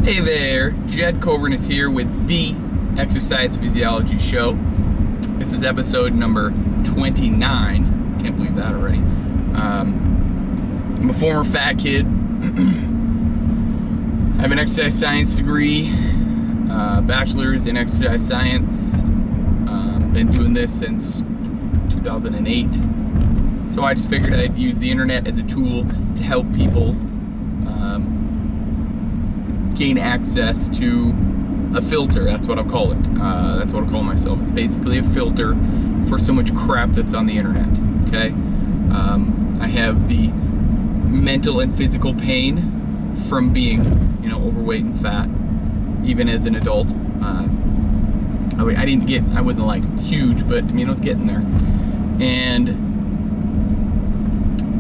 Hey there, Jed Coburn is here with the Exercise Physiology Show. This is episode number 29. Can't believe that already. I'm a former fat kid. I have an exercise science degree, bachelor's in exercise science. Been doing this since 2008. So I just figured I'd use the internet as a tool to help people gain access to a filter. That's what I'll call it. That's what I'll call myself. It's basically a filter for so much crap that's on the internet. Okay. I have the mental and physical pain from being, overweight and fat, even as an adult. I wasn't like huge, but I was getting there. And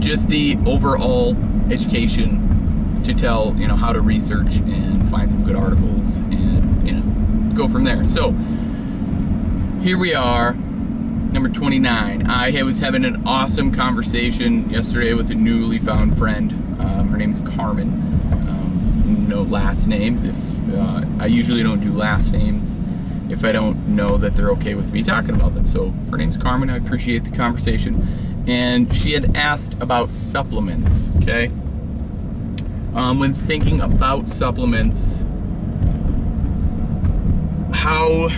just the overall education to tell, how to research and find some good articles and, go from there. So here we are, number 29. I was having an awesome conversation yesterday with a newly found friend. Her name's Carmen. No last names. I usually don't do last names if I don't know that they're okay with me talking about them. So her name's Carmen. I appreciate the conversation. And she had asked about supplements, okay? When thinking about supplements, how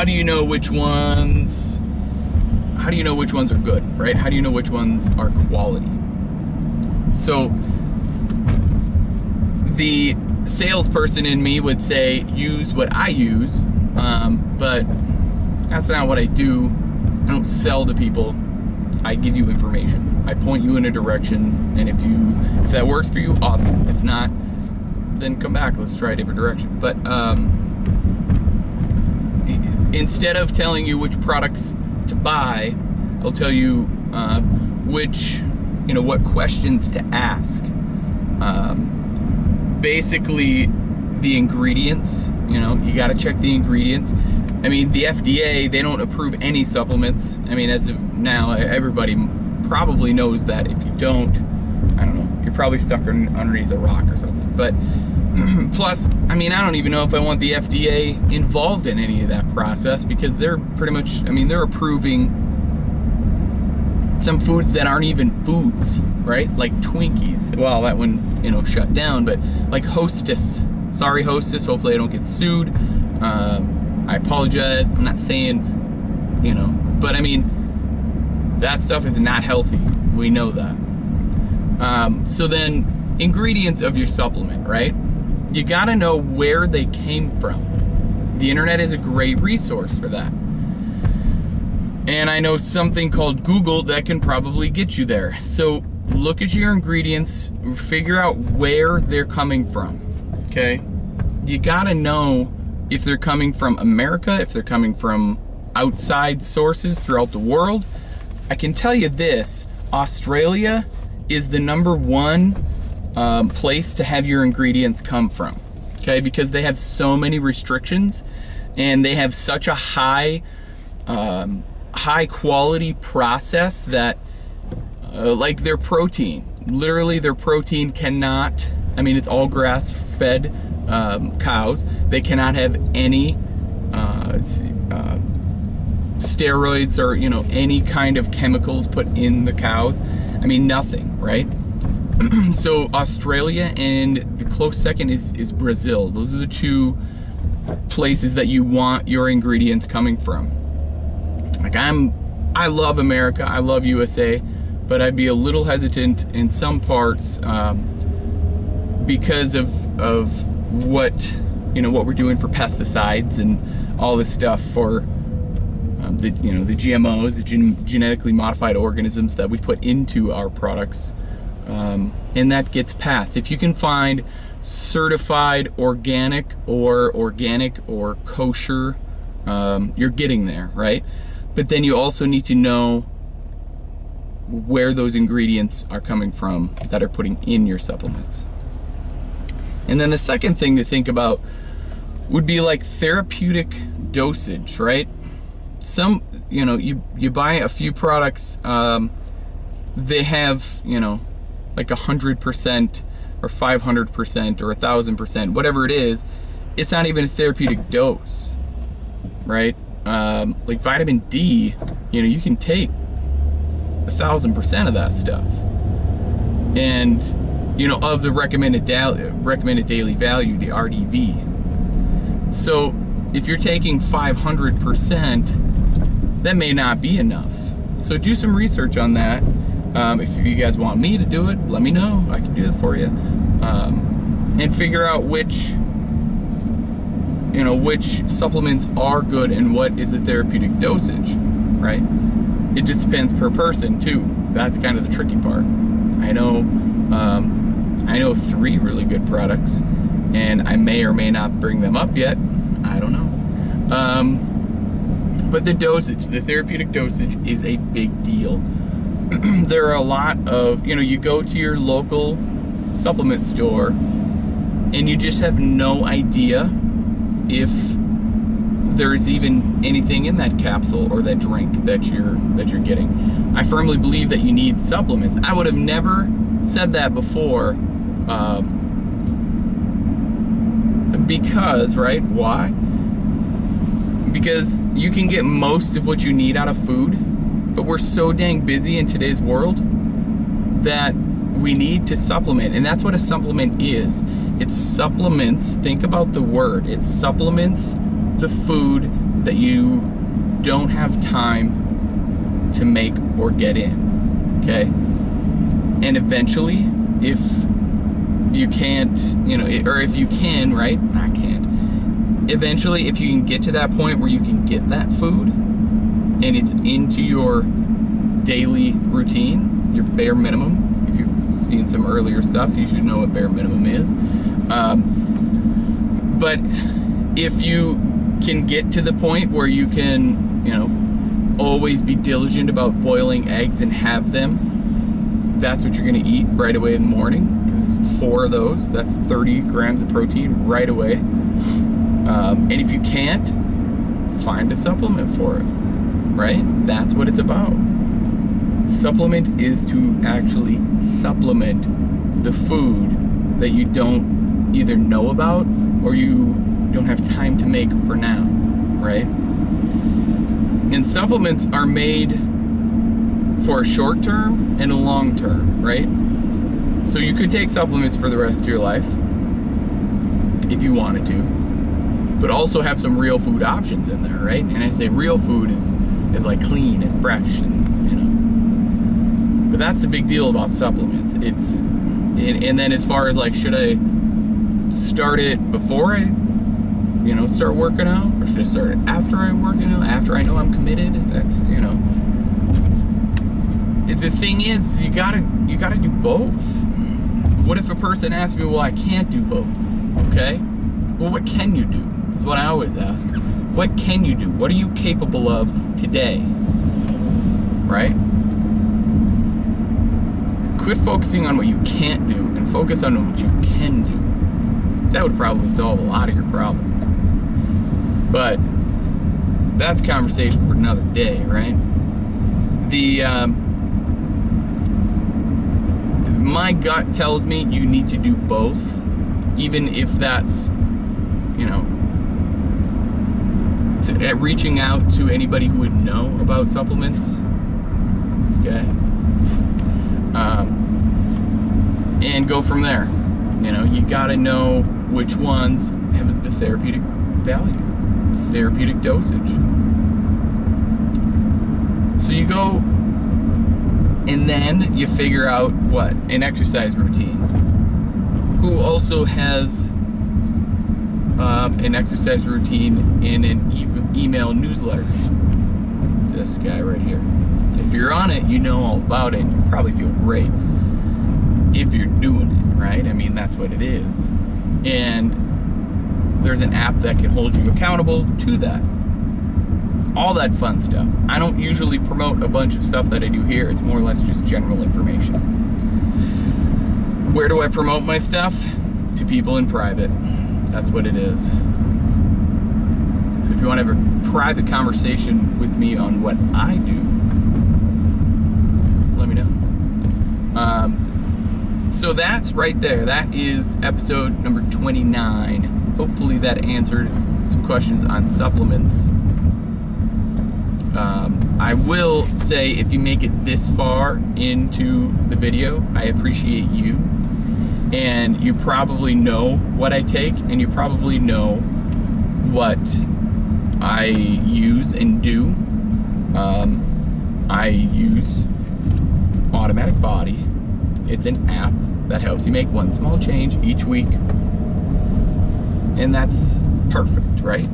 do you know which ones are good, right? How do you know which ones are quality? So the salesperson in me would say use what I use, but that's not what I do. I don't sell to people. I give you information. I point you in a direction, and if that works for you, awesome. If not, then come back. Let's try a different direction. But instead of telling you which products to buy, I'll tell you what questions to ask. Basically, the ingredients. You got to check the ingredients. The FDA, they don't approve any supplements. As of now, everybody probably knows that. If you don't, I don't know, you're probably stuck underneath a rock or something. But plus, I don't even know if I want the FDA involved in any of that process, because they're pretty much, they're approving some foods that aren't even foods, right? Like Twinkies. Well, that one, shut down, but like Hostess. Sorry, Hostess. Hopefully I don't get sued. I apologize. I'm not saying, but that stuff is not healthy. We know that. So then, ingredients of your supplement, right? You gotta know where they came from. The internet is a great resource for that. And I know something called Google that can probably get you there. So look at your ingredients, figure out where they're coming from, okay? You gotta know if they're coming from America, if they're coming from outside sources throughout the world. I can tell you this, Australia is the number one place to have your ingredients come from, okay? Because they have so many restrictions, and they have such a high quality process that, like their protein, literally their protein cannot, it's all grass-fed cows. They cannot have any steroids or any kind of chemicals put in the cows. Nothing, right? So Australia, and the close second is Brazil. Those are the two places that you want your ingredients coming from. I love America, I love USA, but I'd be a little hesitant in some parts because of what we're doing for pesticides and all this stuff for the GMOs, the genetically modified organisms that we put into our products, and that gets passed. If you can find certified organic or kosher, you're getting there, right? But then you also need to know where those ingredients are coming from that are putting in your supplements. And then the second thing to think about would be like therapeutic dosage, right? Some, you buy a few products, they have, like 100% or 500% or 1,000%, whatever it is, it's not even a therapeutic dose, right? Like vitamin D, you can take 1,000% of that stuff, and of the recommended daily value, the RDV. So if you're taking 500%, that may not be enough. So do some research on that. If you guys want me to do it, let me know. I can do it for you. And figure out which supplements are good and what is a therapeutic dosage, right? It just depends per person too. That's kind of the tricky part. I know 3 really good products, and I may or may not bring them up yet. I don't know. But the therapeutic dosage is a big deal. There are a lot of, you go to your local supplement store and you just have no idea if there's even anything in that capsule or that drink that you're getting. I firmly believe that you need supplements. I would have never said that before, because, right? Why? Because you can get most of what you need out of food, but we're so dang busy in today's world that we need to supplement. And that's what a supplement is. It supplements, think about the word, it supplements the food that you don't have time to make or get in, okay? And eventually, if you can't, or if you can, right? Not can't. Eventually, if you can get to that point where you can get that food and it's into your daily routine, your bare minimum. If you've seen some earlier stuff, you should know what bare minimum is. But if you can get to the point where you can, always be diligent about boiling eggs and have them, that's what you're gonna eat right away in the morning, because 4 of those, that's 30 grams of protein right away. And if you can't, find a supplement for it, right? That's what it's about. Supplement is to actually supplement the food that you don't either know about or you don't have time to make for now, right? And supplements are made for a short term and a long term, right? So you could take supplements for the rest of your life if you wanted to, but also have some real food options in there, right? And I say real food is like clean and fresh, and but that's the big deal about supplements. And then as far as like, should I start it before I start working out, or should I start it after I work out, after I know I'm committed? That's the thing is, you gotta do both. What if a person asks me, well, I can't do both? Okay, well, what can you do is what I always ask. What can you do? What are you capable of today, right? Quit focusing on what you can't do and focus on what you can do. That would probably solve a lot of your problems. But that's a conversation for another day, right? My gut tells me you need to do both, even if that's, reaching out to anybody who would know about supplements. This guy. And go from there. You gotta know which ones have the therapeutic value, the therapeutic dosage. So you go, and then you figure out what? An exercise routine. Who also has an exercise routine in an email newsletter? This guy right here. If you're on it, you know all about it. You probably feel great if you're doing it, right? I mean, that's what it is. And there's an app that can hold you accountable to that. All that fun stuff. I don't usually promote a bunch of stuff that I do here. It's more or less just general information. Where do I promote my stuff? To people in private. That's what it is. So if you want to have a private conversation with me on what I do, let me know. So that's right there. That is episode number 29. Hopefully that answers some questions on supplements. I will say, if you make it this far into the video, I appreciate you. And you probably know what I take, and you probably know what I use and do. I use Automatic Body. It's an app that helps you make one small change each week. And that's perfect, right?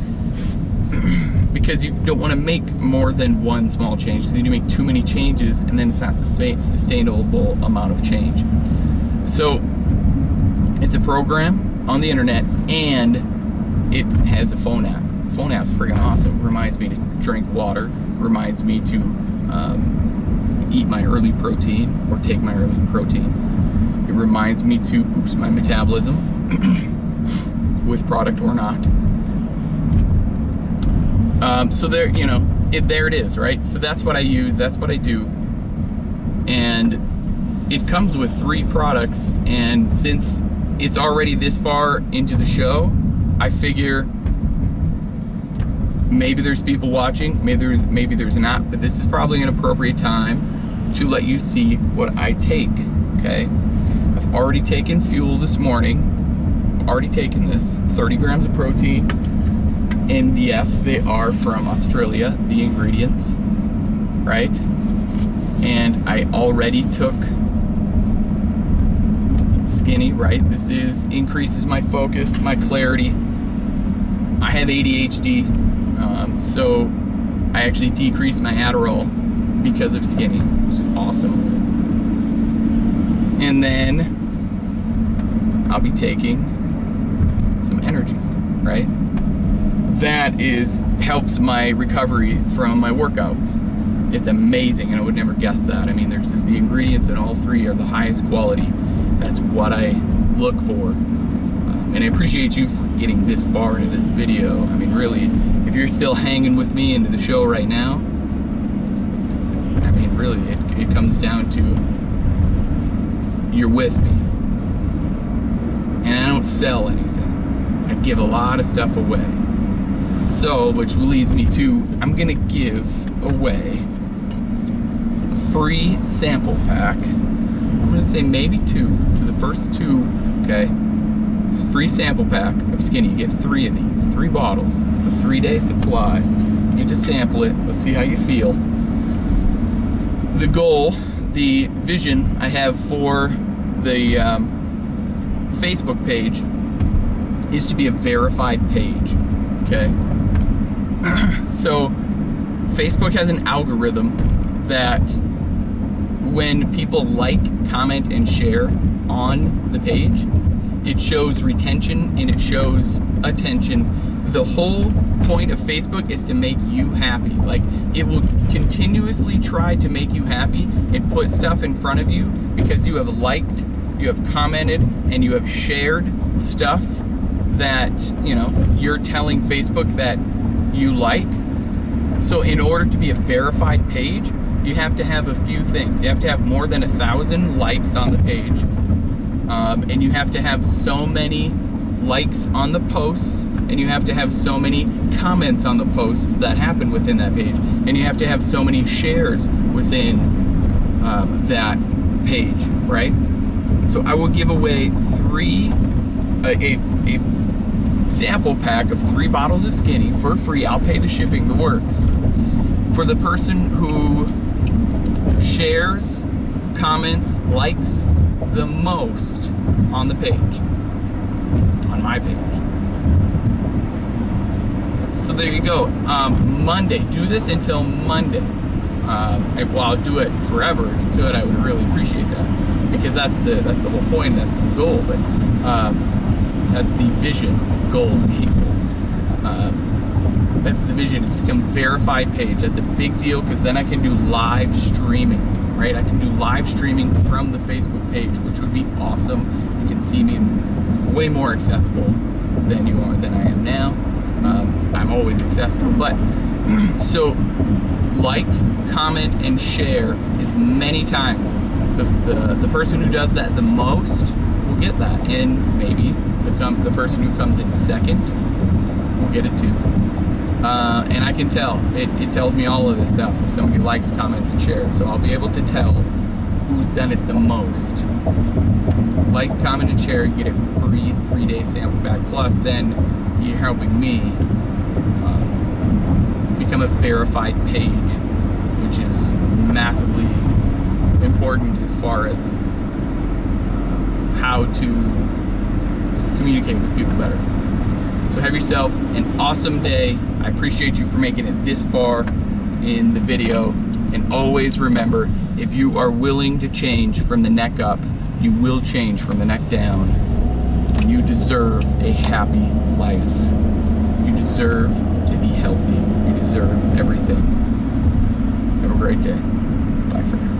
Because you don't want to make more than one small change, because you make too many changes and then it's not sustainable amount of change. So it's a program on the internet, and it has a phone app. Phone app's freaking awesome. Reminds me to drink water, reminds me to eat my early protein or take my early protein. It reminds me to boost my metabolism with product or not. So there, there it is, right? So that's what I use, that's what I do. And it comes with 3 products, and since it's already this far into the show, I figure maybe there's people watching, maybe there's not, but this is probably an appropriate time to let you see what I take, okay? I've already taken fuel this morning. I've already taken this. It's 30 grams of protein. And yes, they are from Australia, the ingredients, right? And I already took Skinny, right? This increases my focus, my clarity. I have ADHD, so I actually decreased my Adderall because of Skinny, which is awesome. And then I'll be taking some energy, right? That helps my recovery from my workouts. It's amazing, and I would never guess that. I mean, there's just the ingredients in all 3 are the highest quality. That's what I look for. And I appreciate you for getting this far into this video. I mean, really, if you're still hanging with me into the show right now, I mean, really, it comes down to you're with me. And I don't sell anything. I give a lot of stuff away. So, which leads me to, I'm gonna give away a free sample pack. I'm gonna say maybe 2 to the first 2, okay? It's a free sample pack of Skinny. You get 3 of these, 3 bottles, a 3-day supply. You get to sample it. Let's see how you feel. The goal, the vision I have for the Facebook page is to be a verified page, okay? So Facebook has an algorithm that when people like, comment, and share on the page, it shows retention and it shows attention. The whole point of Facebook is to make you happy. Like, it will continuously try to make you happy and put stuff in front of you because you have liked, you have commented, and you have shared stuff that, you're telling Facebook that you like. So in order to be a verified page, you have to have a few things. You have to have more than 1,000 likes on the page, and you have to have so many likes on the posts, and you have to have so many comments on the posts that happen within that page, and you have to have so many shares within that page, right? So I will give away a sample pack of 3 bottles of Skinny for free. I'll pay the shipping, the works, for the person who shares, comments, likes the most on the page, on my page. So there you go. Monday, do this until Monday. Well, I'll do it forever if you could. I would really appreciate that, because that's the whole point. That's the goal. But that's the vision. Goals. I hate goals. That's the vision. It's become a verified page. That's a big deal, because then I can do live streaming, right? I can do live streaming from the Facebook page, which would be awesome. You can see me way more accessible than I am now. I'm always accessible, but so like, comment, and share as many times the person who does that the most will get that, and maybe the person who comes in second will get it too. And I can tell, it tells me all of this stuff if somebody likes, comments, and shares. So I'll be able to tell who's done it the most. Like, comment, and share, get a free 3-day sample pack. Plus, then you're helping me become a verified page, which is massively important as far as how to communicate with people better. So have yourself an awesome day. I appreciate you for making it this far in the video. And always remember, if you are willing to change from the neck up, you will change from the neck down. And you deserve a happy life. You deserve to be healthy. You deserve everything. Have a great day. Bye for now.